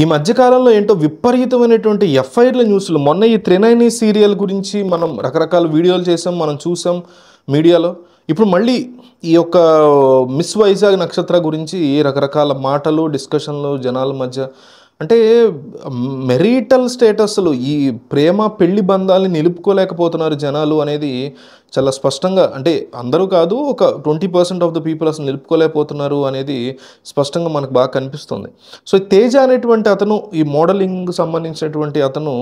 ఈ మధ్య కాలంలో ఏంటో విపరీతమైనటువంటి ఎఫ్ఐఆర్ల న్యూస్లు. మొన్న ఈ త్రినైని సీరియల్ గురించి మనం రకరకాల వీడియోలు చేసాం, మనం చూసాం మీడియాలో. ఇప్పుడు మళ్ళీ ఈ యొక్క మిస్ వైజాగ్ నక్షత్ర గురించి రకరకాల మాటలు, డిస్కషన్లు జనాల మధ్య. అంటే మెరిటల్ స్టేటస్లు, ఈ ప్రేమ పెళ్లి బంధాలని నిలుపుకోలేకపోతున్నారు జనాలు అనేది చాలా స్పష్టంగా, అంటే అందరూ కాదు, ఒక 20% ఆఫ్ ద పీపుల్ అసలు నిలుపుకోలేకపోతున్నారు అనేది స్పష్టంగా మనకు బాగా కనిపిస్తుంది. సో తేజ అనేటువంటి అతను, ఈ మోడలింగ్ సంబంధించినటువంటి అతను,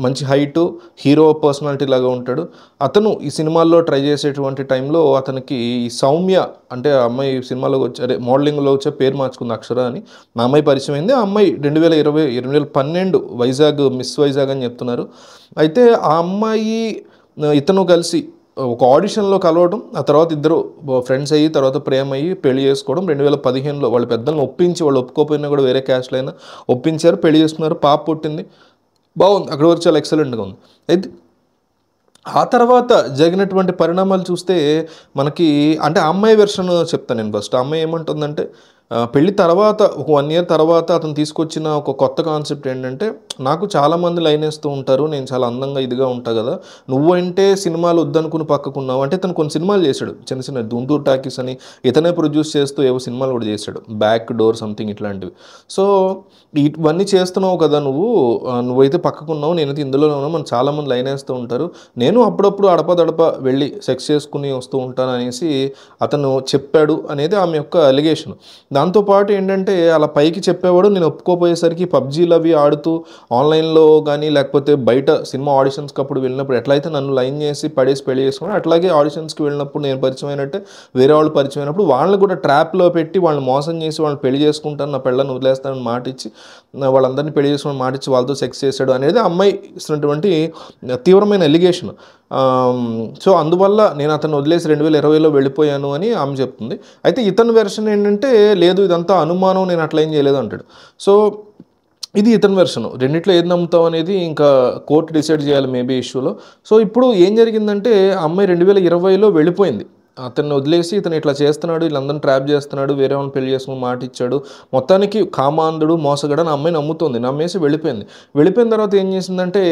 మంచి హైటు, హీరో పర్సనాలిటీ లాగా ఉంటాడు. అతను ఈ సినిమాల్లో ట్రై చేసేటువంటి టైంలో అతనికి ఈ సౌమ్య, అంటే ఆ అమ్మాయి సినిమాలోకి వచ్చి, అదే మోడలింగ్లో వచ్చే పేరు మార్చుకుంది అక్షర అని, ఆ అమ్మాయి పరిచయం అయింది. ఆ అమ్మాయి 2012 వైజాగ్ మిస్ వైజాగ్ అని చెప్తున్నారు. అయితే ఆ అమ్మాయి ఇతను కలిసి ఒక ఆడిషన్లో కలవడం, ఆ తర్వాత ఇద్దరు ఫ్రెండ్స్ అయ్యి, తర్వాత ప్రేమ అయ్యి పెళ్లి చేసుకోవడం. 2015లో వాళ్ళ పెద్దలను ఒప్పించి, వాళ్ళు ఒప్పుకోపోయినా కూడా వేరే క్యాస్ట్లో అయినా ఒప్పించారు, పెళ్లి చేసుకున్నారు, పాప పుట్టింది, బాగుంది, అక్కడి వరకు చాలా ఎక్సలెంట్గా ఉంది. అయితే ఆ తర్వాత జరిగినటువంటి పరిణామాలు చూస్తే మనకి, అంటే ఆ అమ్మాయి వెర్షన్ చెప్తాను నేను ఫస్ట్. ఆ అమ్మాయి ఏమంటుందంటే, పెళ్లి తర్వాత ఒక 1 year తర్వాత అతను తీసుకొచ్చిన ఒక కొత్త కాన్సెప్ట్ ఏంటంటే, నాకు చాలామంది లైన్ వేస్తూ ఉంటారు, నేను చాలా అందంగా ఇదిగా ఉంటా కదా, నువ్వంటే సినిమాలు వద్దనుకుని పక్కకున్నావు అంటే. తను కొన్ని సినిమాలు చేశాడు, చిన్న చిన్న గుంటూరు టాకీస్ అని, ఇతనే ప్రొడ్యూస్ చేస్తూ ఏవో సినిమాలు కూడా చేశాడు, బ్యాక్ డోర్ సంథింగ్ ఇట్లాంటివి. సో ఇవన్నీ చేస్తున్నావు కదా నువ్వైతే పక్కకున్నావు, నేనైతే ఇందులోనే ఉన్నా, మనం చాలామంది లైన్ వేస్తూ ఉంటారు, నేను అప్పుడప్పుడు అడపదడప వెళ్ళి సెక్స్ చేసుకుని వస్తూ ఉంటాను అనేసి అతను చెప్పాడు అనేది ఆమె యొక్క అలిగేషన్. దాంతోపాటు ఏంటంటే, అలా పైకి చెప్పేవాడు, నేను ఒప్పుకోపోయేసరికి పబ్జీలు అవి ఆడుతూ ఆన్లైన్లో కానీ, లేకపోతే బయట సినిమా ఆడిషన్స్కి అప్పుడు వెళ్ళినప్పుడు ఎట్లయితే నన్ను లైన్ చేసి పడేసి పెళ్లి చేసుకున్నాను, అట్లాగే ఆడిషన్స్కి వెళ్ళినప్పుడు నేను పరిచయం అయినట్టే వేరే వాళ్ళు పరిచయం అయినప్పుడు వాళ్ళని కూడా ట్రాప్లో పెట్టి, వాళ్ళని మోసం చేసి వాళ్ళని పెళ్లి చేసుకుంటాను, నా పెళ్ళని వదిలేస్తానని మాట ఇచ్చి, వాళ్ళందరినీ పెళ్లి చేసుకుని మాట ఇచ్చి వాళ్ళతో సెక్స్ చేశాడు అనేది అమ్మాయి ఇస్తున్నటువంటి తీవ్రమైన ఎలిగేషన్. సో అందువల్ల నేను అతను వదిలేసి 2020లో వెళ్ళిపోయాను అని ఆమె చెప్తుంది. అయితే ఇతని వెర్షన్ ఏంటంటే, లేదు ఇదంతా అనుమానం, నేను అట్లా ఏం చేయలేదు అంటాడు. సో ఇది ఇతని వెర్షన్. రెండిట్లో ఏది నమ్ముతావు అనేది ఇంకా కోర్టు డిసైడ్ చేయాలి మేబీ ఇష్యూలో. సో ఇప్పుడు ఏం జరిగిందంటే, ఆ అమ్మాయి 2020లో వెళ్ళిపోయింది, అతన్ని వదిలేసి ఇతను ఇట్లా చేస్తున్నాడు, వీళ్ళందరినీ ట్రాప్ చేస్తున్నాడు, వేరే వాళ్ళని పెళ్లి చేసుకుని మాట ఇచ్చాడు, మొత్తానికి కామాంధుడు, మోసగాడని అమ్మాయి నమ్ముతుంది, నమ్మేసి వెళ్ళిపోయింది. వెళ్ళిపోయిన తర్వాత ఏం చేసిందంటే,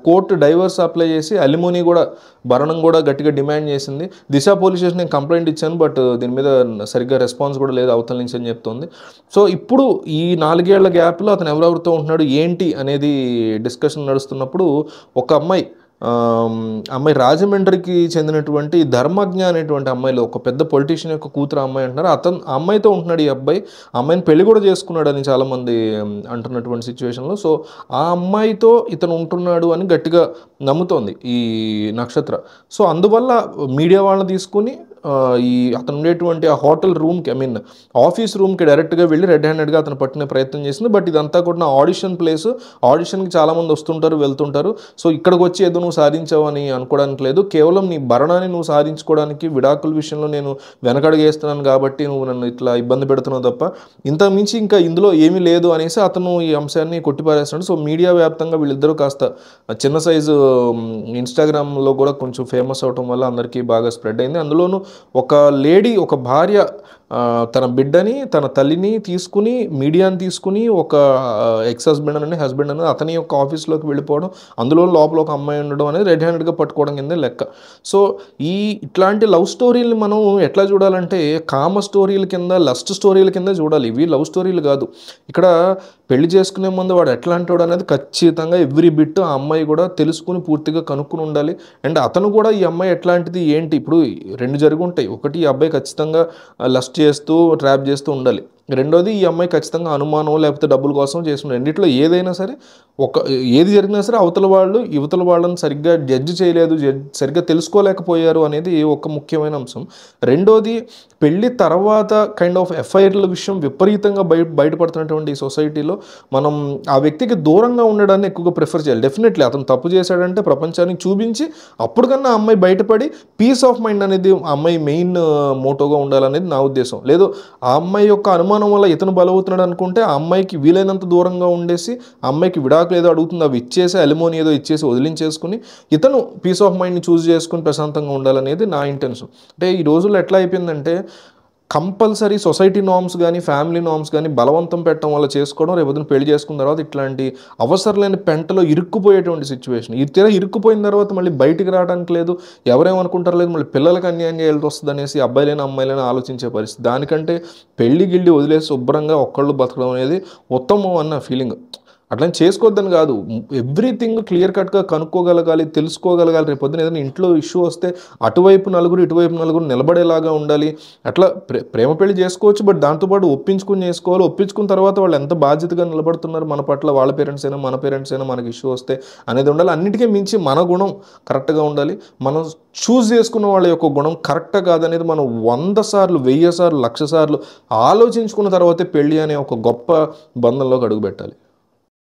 కోర్టు డైవర్స్ అప్లై చేసి అలిమోనీ కూడా, భరణం కూడా గట్టిగా డిమాండ్ చేసింది. దిశ పోలీస్ స్టేషన్ నేను కంప్లైంట్ ఇచ్చాను, బట్ దీని మీద సరిగ్గా రెస్పాన్స్ కూడా లేదు అవతల నుంచి అని చెప్తుంది. సో ఇప్పుడు ఈ 4 ఏళ్ల గ్యాప్లో అతను ఎవరెవరితో ఉంటున్నాడు ఏంటి అనేది డిస్కషన్ నడుస్తున్నప్పుడు, ఒక అమ్మాయి రాజమండ్రికి చెందినటువంటి ధర్మజ్ఞ అనేటువంటి అమ్మాయిలో, ఒక పెద్ద పొలిటీషియన్ యొక్క కూతురు అమ్మాయి అంటున్నారు. ఆ అమ్మాయితో ఉంటున్నాడు ఈ అబ్బాయి, ఆ అమ్మాయిని పెళ్లి కూడా చేసుకున్నాడు అని చాలామంది అంటున్నటువంటి సిచ్యువేషన్లో. సో ఆ అమ్మాయితో ఇతను ఉంటున్నాడు అని గట్టిగా నమ్ముతోంది ఈ నక్షత్ర. సో అందువల్ల మీడియా వాళ్ళని తీసుకుని అతను ఉండేటువంటి ఆ హోటల్ రూమ్కి, ఆఫీస్ రూమ్కి డైరెక్ట్గా వెళ్ళి రెడ్ హ్యాండెడ్గా అతను పట్టిన ప్రయత్నం చేసింది. బట్ ఇదంతా కూడా నా ఆడిషన్ ప్లేస్, ఆడిషన్కి చాలామంది వస్తుంటారు వెళ్తుంటారు, సో ఇక్కడికి వచ్చి ఏదో నువ్వు సాధించావు అని అనుకోవడానికి లేదు, కేవలం నీ భరణాన్ని నువ్వు సాధించుకోవడానికి, విడాకుల విషయంలో నేను వెనకడుగేస్తున్నాను కాబట్టి నువ్వు నన్ను ఇట్లా ఇబ్బంది పెడుతున్నావు తప్ప ఇంతకు మించి ఇంకా ఇందులో ఏమీ లేదు అనేసి అతను ఈ అంశాన్ని కొట్టిపారేస్తున్నాడు. సో మీడియా వ్యాప్తంగా వీళ్ళిద్దరూ కాస్త చిన్న సైజు, ఇన్స్టాగ్రామ్లో కూడా కొంచెం ఫేమస్ అవటం వల్ల అందరికీ బాగా స్ప్రెడ్ అయింది. అందులోనూ ఒక లేడీ, ఒక భార్య తన బిడ్డని, తన తల్లిని తీసుకుని, మీడియాని తీసుకుని, ఒక ఎక్స్ హస్బెండ్ అని అతని యొక్క ఆఫీస్లోకి వెళ్ళిపోవడం, అందులో లోపల ఒక అమ్మాయి ఉండడం అనేది రెడ్ హ్యాండెడ్గా పట్టుకోవడం కింద లెక్క. సో ఇట్లాంటి లవ్ స్టోరీలు మనం ఎట్లా చూడాలంటే, కామ స్టోరీల కింద, లస్ట్ స్టోరీల కింద చూడాలి. ఇవి లవ్ స్టోరీలు కాదు. ఇక్కడ పెళ్లి చేసుకునే ముందు వాడు ఎట్లా అంటాడు అనేది ఖచ్చితంగా ఎవ్రీ బిట్ ఆ అమ్మాయి కూడా తెలుసుకుని పూర్తిగా కనుక్కుని ఉండాలి. అండ్ అతను కూడా ఈ అమ్మాయి ఎట్లాంటిది ఏంటి, ఇప్పుడు 2 జరిగి ఉంటాయి. ఒకటి, ఈ అబ్బాయి ఖచ్చితంగా లస్ట్ చేస్తూ ట్రాప్ చేస్తూ ఉండాలి. రెండోది, ఈ అమ్మాయి ఖచ్చితంగా అనుమానం లేకపోతే డబ్బుల కోసం చేసిన, రెండిట్లో ఏదైనా సరే, ఏది జరిగినా సరే అవతల వాళ్ళు యువతల వాళ్ళని సరిగ్గా జడ్జి చేయలేదు, సరిగ్గా తెలుసుకోలేకపోయారు అనేది ఒక ముఖ్యమైన అంశం. రెండోది, పెళ్లి తర్వాత కైండ్ ఆఫ్ ఎఫ్ఐఆర్ల విషయం విపరీతంగా బయటపడుతున్నటువంటి ఈ సొసైటీలో మనం ఆ వ్యక్తికి దూరంగా ఉండడాన్ని ఎక్కువగా ప్రిఫర్ చేయాలి. డెఫినెట్లీ అతను తప్పు చేశాడంటే ప్రపంచానికి చూపించి అప్పుడు కన్నా ఆ అమ్మాయి బయటపడి పీస్ ఆఫ్ మైండ్ అనేది ఆ అమ్మాయి మెయిన్ మోటోగా ఉండాలనేది నా ఉద్దేశం. లేదు ఆ అమ్మాయి యొక్క అనుమానం వల్ల ఇతను బలవుతున్నాడు అనుకుంటే, ఆ అమ్మాయికి వీలైనంత దూరంగా ఉండేసి, ఆ అమ్మాయికి విడాకులు ఏదో అడుగుతుంది అవి ఇచ్చేసి, అలిమోని ఏదో ఇచ్చేసి వదిలించేసుకుని, ఇతను పీస్ ఆఫ్ మైండ్ని చూస్ చేసుకుని ప్రశాంతంగా ఉండాలనేది నా ఇంటెన్షన్. అంటే ఈ రోజుల్లో ఎట్లా అయిపోయిందంటే, కంపల్సరీ సొసైటీ నార్మ్స్ కానీ ఫ్యామిలీ నార్మ్స్ కానీ బలవంతం పెట్టడం వల్ల చేసుకోవడం, రేపొద్దున పెళ్లి చేసుకున్న తర్వాత ఇట్లాంటి అవసరం లేని పెంటలో ఇరుక్కుపోయేటువంటి సిచ్యువేషన్. ఇరుక్కుపోయిన తర్వాత మళ్ళీ బయటికి రావడానికి లేదు, ఎవరేమనుకుంటారు లేదు, మళ్ళీ పిల్లలకి అన్యాయం చేయాల్సి వస్తుంది అనేసి అబ్బాయిలైనా అమ్మాయిలైనా ఆలోచించే పరిస్థితి. దానికంటే పెళ్లి గిల్లి వదిలేసి శుభ్రంగా ఒక్కళ్ళు బతకడం అనేది ఉత్తమం అన్న ఫీలింగ్. అట్లని చేసుకోవద్దని కాదు, ఎవ్రీథింగ్ క్లియర్ కట్గా కనుక్కోగలగాలి, తెలుసుకోగలగాలి. రేపు పొద్దున ఏదైనా ఇంట్లో ఇష్యూ వస్తే అటువైపు నలుగురు ఇటువైపు నలుగురు నిలబడేలాగా ఉండాలి. అట్లా ప్రేమ పెళ్లి చేసుకోవచ్చు, బట్ దాంతోపాటు ఒప్పించుకుని చేసుకోవాలి. ఒప్పించుకున్న తర్వాత వాళ్ళు ఎంత బాధ్యతగా నిలబడుతున్నారు మన పట్ల, వాళ్ళ పేరెంట్స్ అయినా మన పేరెంట్స్ అయినా మనకి ఇష్యూ వస్తే అనేది ఉండాలి. అన్నిటికీ మించి మన గుణం కరెక్ట్గా ఉండాలి. మనం చూస్ చేసుకున్న వాళ్ళ యొక్క గుణం కరెక్టా కాదనేది మనం 100 సార్లు 1000 సార్లు 1000 సార్లు ఆలోచించుకున్న తర్వాతే పెళ్ళి అనే ఒక గొప్ప బంధంలోకి అడుగుపెట్టాలి.